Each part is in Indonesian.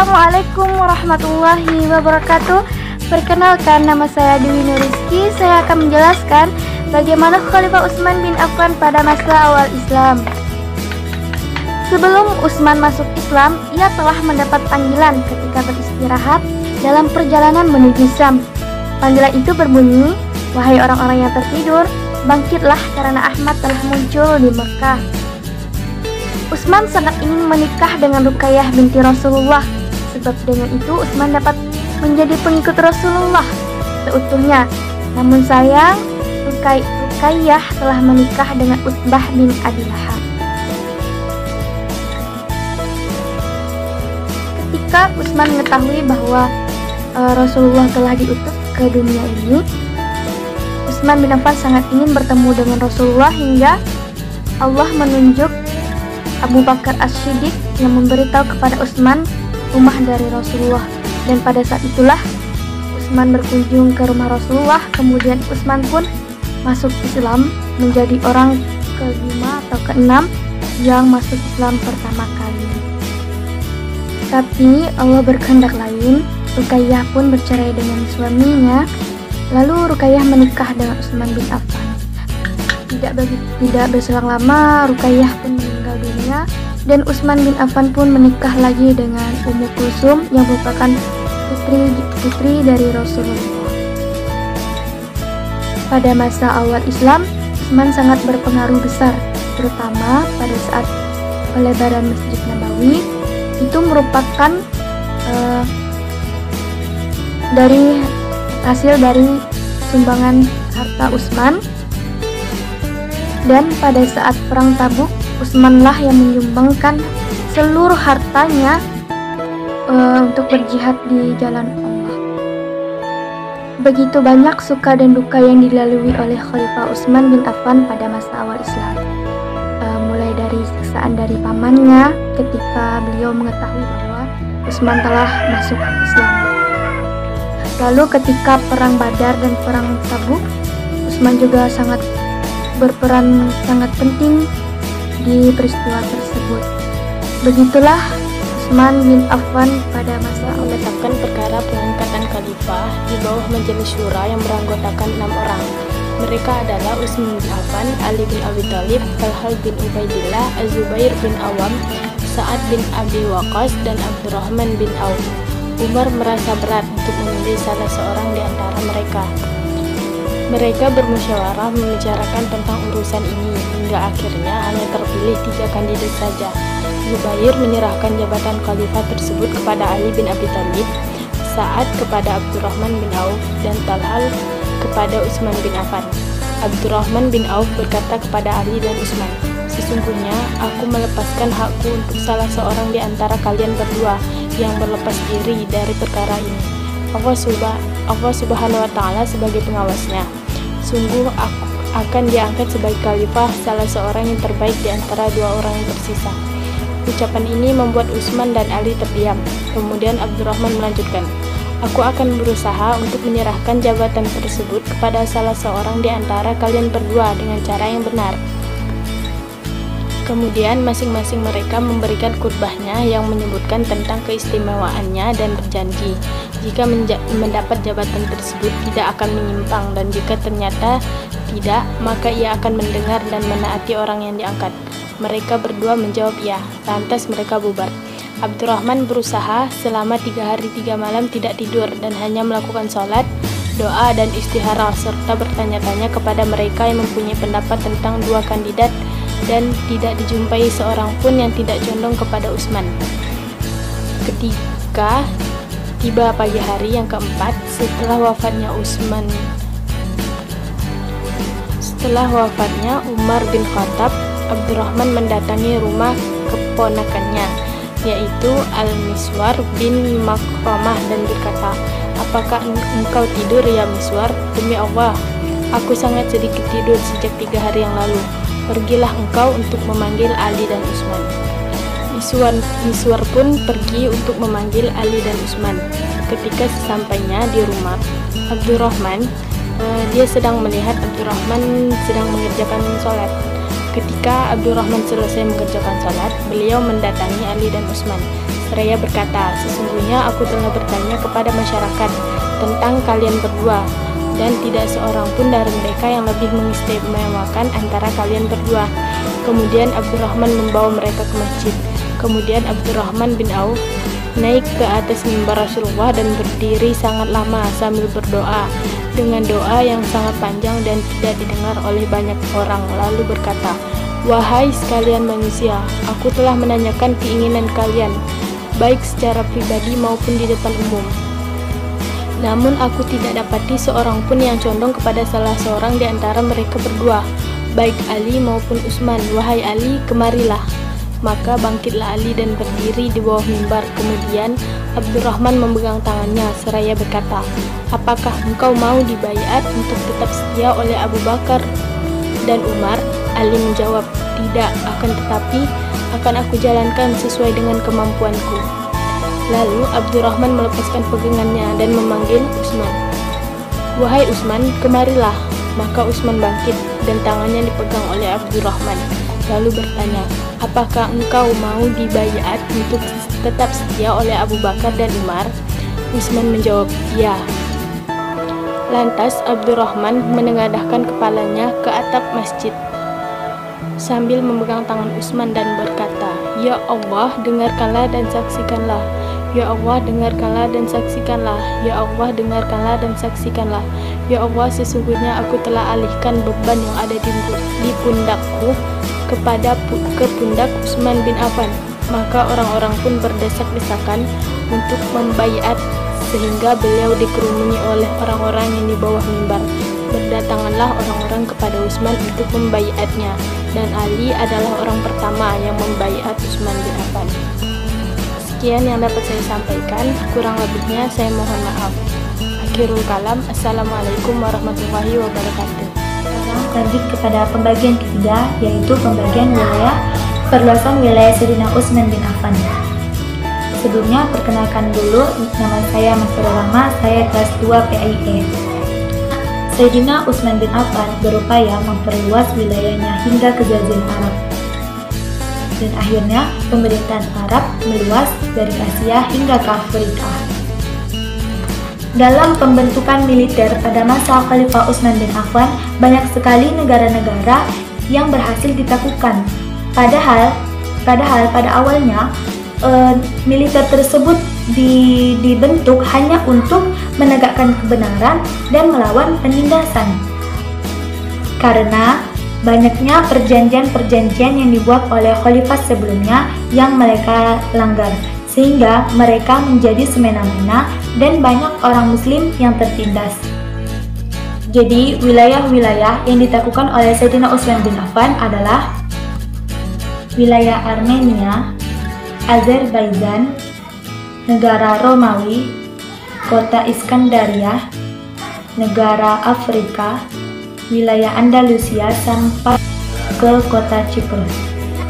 Assalamualaikum warahmatullahi wabarakatuh. Perkenalkan, nama saya Dewi Nuriski. Saya akan menjelaskan bagaimana Khalifah Utsman bin Affan pada masa awal Islam. Sebelum Utsman masuk Islam, ia telah mendapat panggilan ketika beristirahat dalam perjalanan menuju Syam. Panggilan itu berbunyi, "Wahai orang-orang yang tertidur, bangkitlah karena Ahmad telah muncul di Mekah." Utsman sangat ingin menikah dengan Ruqayyah binti Rasulullah, sebab dengan itu Utsman dapat menjadi pengikut Rasulullah seutuhnya. Namun sayang, Ruqayyah telah menikah dengan Utbah bin Abi Lahab. Ketika Utsman mengetahui bahwa Rasulullah telah diutus ke dunia ini, Utsman bin Affan sangat ingin bertemu dengan Rasulullah hingga Allah menunjuk Abu Bakar As-Siddiq yang memberitahu kepada Utsman rumah dari Rasulullah, dan pada saat itulah Utsman berkunjung ke rumah Rasulullah. Kemudian Utsman pun masuk Islam, menjadi orang ke-5 atau ke-6 yang masuk Islam pertama kali. Tapi Allah berkehendak lain. Ruqayyah pun bercerai dengan suaminya. Lalu Ruqayyah menikah dengan Utsman bin Affan. Tidak berselang lama, Ruqayyah pun meninggal dunia dan Utsman bin Affan pun menikah lagi dengan Ummu Kulsum yang merupakan putri dari Rasulullah. Pada masa awal Islam, Utsman sangat berpengaruh besar, terutama pada saat pelebaran Masjid Nabawi. Itu merupakan hasil dari sumbangan harta Utsman. Dan pada saat perang Tabuk, Utsmanlah yang menyumbangkan seluruh hartanya untuk berjihad di jalan Allah. Begitu banyak suka dan duka yang dilalui oleh Khalifah Utsman bin Affan pada masa awal Islam. Mulai dari siksaan dari pamannya ketika beliau mengetahui bahwa Utsman telah masuk Islam. Lalu ketika perang Badar dan perang Tabuk, Utsman juga berperan sangat penting di peristiwa tersebut. Begitulah Utsman bin Affan pada masa menetapkan perkara pengangkatan khalifah di bawah majelis syura yang beranggotakan 6 orang. Mereka adalah Utsman bin Affan, Ali bin Abi Thalib, Talhah bin Ubaidillah, Az-Zubair bin Awam, Sa'ad bin Abi Waqqas, dan Abdurrahman bin Auf. Umar merasa berat untuk memilih salah seorang di antara mereka. Mereka bermusyawarah membicarakan tentang urusan ini hingga akhirnya hanya terpilih 3 kandidat saja. Zubair menyerahkan jabatan khalifah tersebut kepada Ali bin Abi Thalib, Sa'ad kepada Abdurrahman bin Auf, dan Talhah kepada Utsman bin Affan. Abdurrahman bin Auf berkata kepada Ali dan Utsman, "Sesungguhnya aku melepaskan hakku untuk salah seorang di antara kalian berdua yang berlepas diri dari perkara ini. Allah Subhanahu wa Ta'ala sebagai pengawasnya. Sungguh aku akan diangkat sebagai khalifah salah seorang yang terbaik di antara 2 orang yang tersisa." Ucapan ini membuat Utsman dan Ali terdiam. Kemudian Abdurrahman melanjutkan, "Aku akan berusaha untuk menyerahkan jabatan tersebut kepada salah seorang di antara kalian berdua dengan cara yang benar." Kemudian masing-masing mereka memberikan khutbahnya yang menyebutkan tentang keistimewaannya dan berjanji jika mendapat jabatan tersebut tidak akan menyimpang, dan jika ternyata tidak, maka ia akan mendengar dan menaati orang yang diangkat. Mereka berdua menjawab ya, lantas mereka bubar. Abdurrahman berusaha selama 3 hari 3 malam tidak tidur dan hanya melakukan sholat, doa, dan istikharah serta bertanya-tanya kepada mereka yang mempunyai pendapat tentang 2 kandidat, dan tidak dijumpai seorang pun yang tidak condong kepada Utsman. Ketika tiba pagi hari yang keempat setelah wafatnya Umar bin Khattab, Abdurrahman mendatangi rumah keponakannya, yaitu Al-Miswar bin Makhramah, dan berkata, "Apakah engkau tidur ya Miswar? Demi Allah, aku sangat sedikit tidur sejak 3 hari yang lalu. Pergilah engkau untuk memanggil Ali dan Utsman." Miswar pun pergi untuk memanggil Ali dan Utsman. Ketika sesampainya di rumah Abdurrahman, dia sedang melihat Abdurrahman sedang mengerjakan sholat. Ketika Abdurrahman selesai mengerjakan sholat, beliau mendatangi Ali dan Utsman. seraya berkata, "Sesungguhnya aku telah bertanya kepada masyarakat tentang kalian berdua, dan tidak seorang pun dari mereka yang lebih mengistimewakan antara kalian berdua." Kemudian Abdurrahman membawa mereka ke masjid. Kemudian Abdurrahman bin Auf naik ke atas mimbar Rasulullah dan berdiri sangat lama sambil berdoa dengan doa yang sangat panjang dan tidak didengar oleh banyak orang, lalu berkata, "Wahai sekalian manusia, aku telah menanyakan keinginan kalian, baik secara pribadi maupun di depan umum. Namun aku tidak dapati seorang pun yang condong kepada salah seorang di antara mereka berdua, baik Ali maupun Utsman. Wahai Ali, kemarilah." Maka bangkitlah Ali dan berdiri di bawah mimbar. Kemudian Abdurrahman memegang tangannya seraya berkata, "Apakah engkau mau dibaiat untuk tetap setia oleh Abu Bakar dan Umar?" Ali menjawab, "Tidak, akan tetapi akan aku jalankan sesuai dengan kemampuanku." Lalu Abdurrahman melepaskan pegangannya dan memanggil Utsman. "Wahai Utsman, kemarilah." Maka Utsman bangkit dan tangannya dipegang oleh Abdurrahman, lalu bertanya, "Apakah engkau mau dibaiat untuk tetap setia oleh Abu Bakar dan Umar?" Utsman menjawab, "Ya." Lantas Abdurrahman menengadahkan kepalanya ke atap masjid sambil memegang tangan Utsman dan berkata, "Ya Allah, dengarkanlah dan saksikanlah. Ya Allah, dengarkanlah dan saksikanlah. Ya Allah, dengarkanlah dan saksikanlah. Ya Allah, sesungguhnya aku telah alihkan beban yang ada di pundakku ke pundak Utsman bin Affan." Maka orang-orang pun berdesak-desakan untuk membaiat, sehingga beliau dikerumuni oleh orang-orang yang di bawah mimbar. Berdatanganlah orang-orang kepada Utsman untuk membaiatnya, dan Ali adalah orang pertama yang membaiat Utsman bin Affan. Sekian yang dapat saya sampaikan, kurang lebihnya saya mohon maaf. Akhirul kalam, assalamualaikum warahmatullahi wabarakatuh. Lanjut kepada pembagian ketiga, yaitu pembagian wilayah, perluasan wilayah Sayyidina Utsman bin Affan. Sebelumnya perkenalkan dulu, nama saya Masrur Rahma, saya kelas 2 PAIE. Sayyidina Utsman bin Affan berupaya memperluas wilayahnya hingga ke Jazirah Arab. Dan akhirnya pemerintahan Arab meluas dari Asia hingga ke Afrika. Dalam pembentukan militer pada masa Khalifah Utsman bin Affan, banyak sekali negara-negara yang berhasil ditaklukkan. Padahal pada awalnya militer tersebut dibentuk hanya untuk menegakkan kebenaran dan melawan penindasan. Karena banyaknya perjanjian-perjanjian yang dibuat oleh khalifah sebelumnya yang mereka langgar, sehingga mereka menjadi semena-mena dan banyak orang muslim yang tertindas. Jadi wilayah-wilayah yang ditaklukkan oleh Sayyidina Utsman bin Affan adalah wilayah Armenia, Azerbaijan, negara Romawi, kota Iskandaria, negara Afrika, wilayah Andalusia sampai ke kota Cyprus.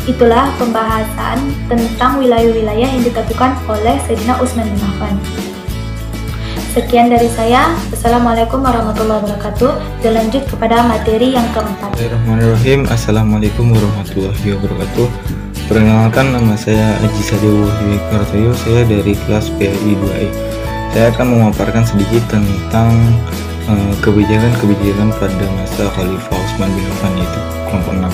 Itulah pembahasan tentang wilayah-wilayah yang ditaklukkan oleh Sayyidina Utsman bin Affan. Sekian dari saya. Assalamualaikum warahmatullahi wabarakatuh. Dan lanjut kepada materi yang keempat. Bismillahirrahmanirrahim. Assalamualaikum warahmatullahi wabarakatuh. Perkenalkan, nama saya Haji Sadewo Wikartoyo. Saya dari kelas PAI 2E. Saya akan memaparkan sedikit tentang kebijakan-kebijakan pada masa Khalifah Utsman bin Affan, yaitu kelompok 6.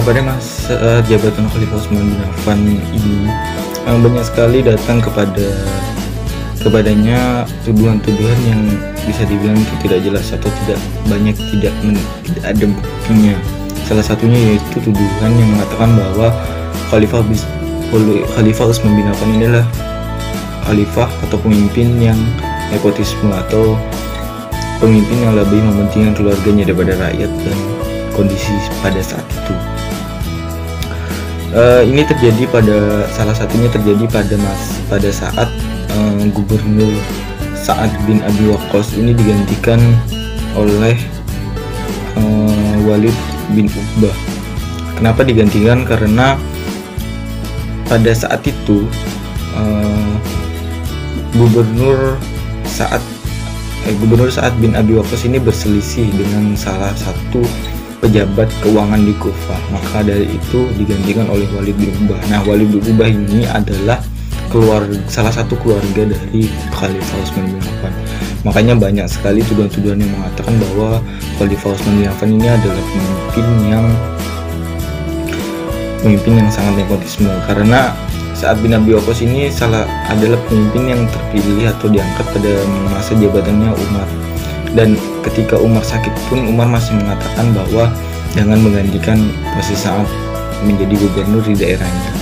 Pada masa jabatan Khalifah Utsman bin Affan ini banyak sekali datang kepadanya tuduhan-tuduhan yang bisa dibilang itu tidak jelas atau tidak ada buktinya. Salah satunya yaitu tuduhan yang mengatakan bahwa Khalifah Utsman bin Affan ini adalah khalifah atau pemimpin yang nepotisme atau pemimpin yang lebih mementingkan keluarganya daripada rakyat dan kondisi pada saat itu. Ini terjadi salah satunya terjadi pada saat Gubernur Sa'ad bin Abi Waqqas ini digantikan oleh Walid bin Uqbah. Kenapa digantikan? Karena pada saat itu Gubernur Sa'ad bin Abi Waqqas ini berselisih dengan salah satu pejabat keuangan di Kufah. Maka dari itu digantikan oleh Walid bin Uqbah. Nah, Walid bin Uqbah ini adalah salah satu keluarga dari Khalifah Utsman bin Affan. Makanya banyak sekali tuduhan-tuduhan yang mengatakan bahwa Khalifah Utsman bin Affan ini adalah pemimpin yang sangat nepotisme, karena Sa'ad bin Abi Waqqas ini adalah pemimpin yang terpilih atau diangkat pada masa jabatannya Umar. Dan ketika Umar sakit pun Umar masih mengatakan bahwa jangan menggantikan posisi Sa'ad menjadi gubernur di daerahnya.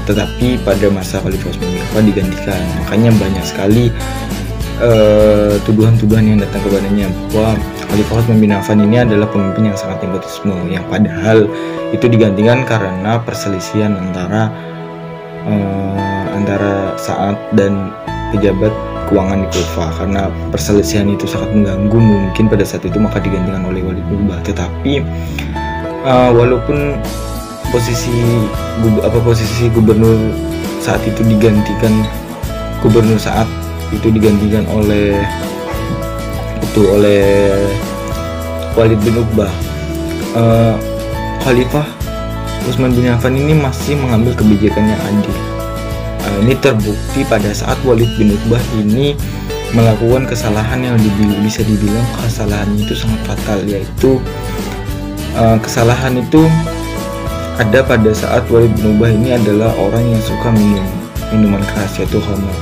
Tetapi pada masa Khalifah Utsman bin Affan digantikan. Makanya banyak sekali tuduhan-tuduhan yang datang kepadanya bahwa Khalifah Utsman bin Affan ini adalah pemimpin yang sangat nepotisme, yang padahal itu digantikan karena perselisihan antara Sa'ad dan pejabat keuangan di Kufah. Karena perselisihan itu sangat mengganggu mungkin pada saat itu, maka digantikan oleh Walid bin Uqbah. Tetapi walaupun posisi gubernur saat itu digantikan, gubernur saat itu digantikan oleh Walid bin Uqbah, Khalifah Utsman bin Affan ini masih mengambil kebijakan yang adil. Ini terbukti pada saat Walid bin Uqbah ini melakukan kesalahan yang bisa dibilang kesalahan itu sangat fatal, yaitu kesalahan itu ada pada saat Walid bin Uqbah ini adalah orang yang suka minuman keras, yaitu khamr.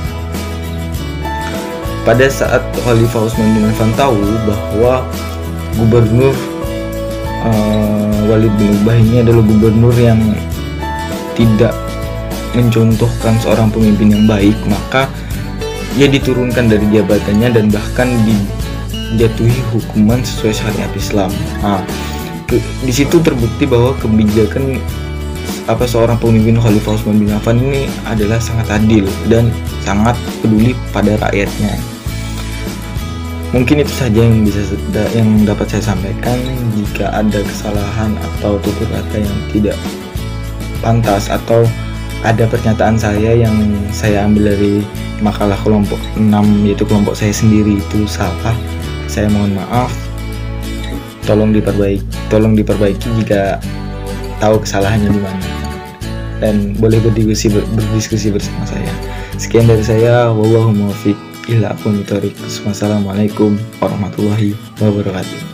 Pada saat Khalifah Utsman bin Affan tahu bahwa gubernur Walid bin Uqbah ini adalah gubernur yang tidak mencontohkan seorang pemimpin yang baik, maka ia diturunkan dari jabatannya dan bahkan dijatuhi hukuman sesuai syariat Islam. Di situ terbukti bahwa kebijakan seorang pemimpin Khalifah Utsman bin Affan ini adalah sangat adil dan sangat peduli pada rakyatnya. Mungkin itu saja yang dapat saya sampaikan. Jika ada kesalahan atau tutur kata yang tidak pantas atau ada pernyataan saya yang saya ambil dari makalah kelompok 6, yaitu kelompok saya sendiri, itu salah, saya mohon maaf. Tolong diperbaiki jika tahu kesalahannya di mana, dan boleh berdiskusi bersama saya. Sekian dari saya, wallahu muwaffiq ila aqwamit thoriq. Wassalamualaikum warahmatullahi wabarakatuh.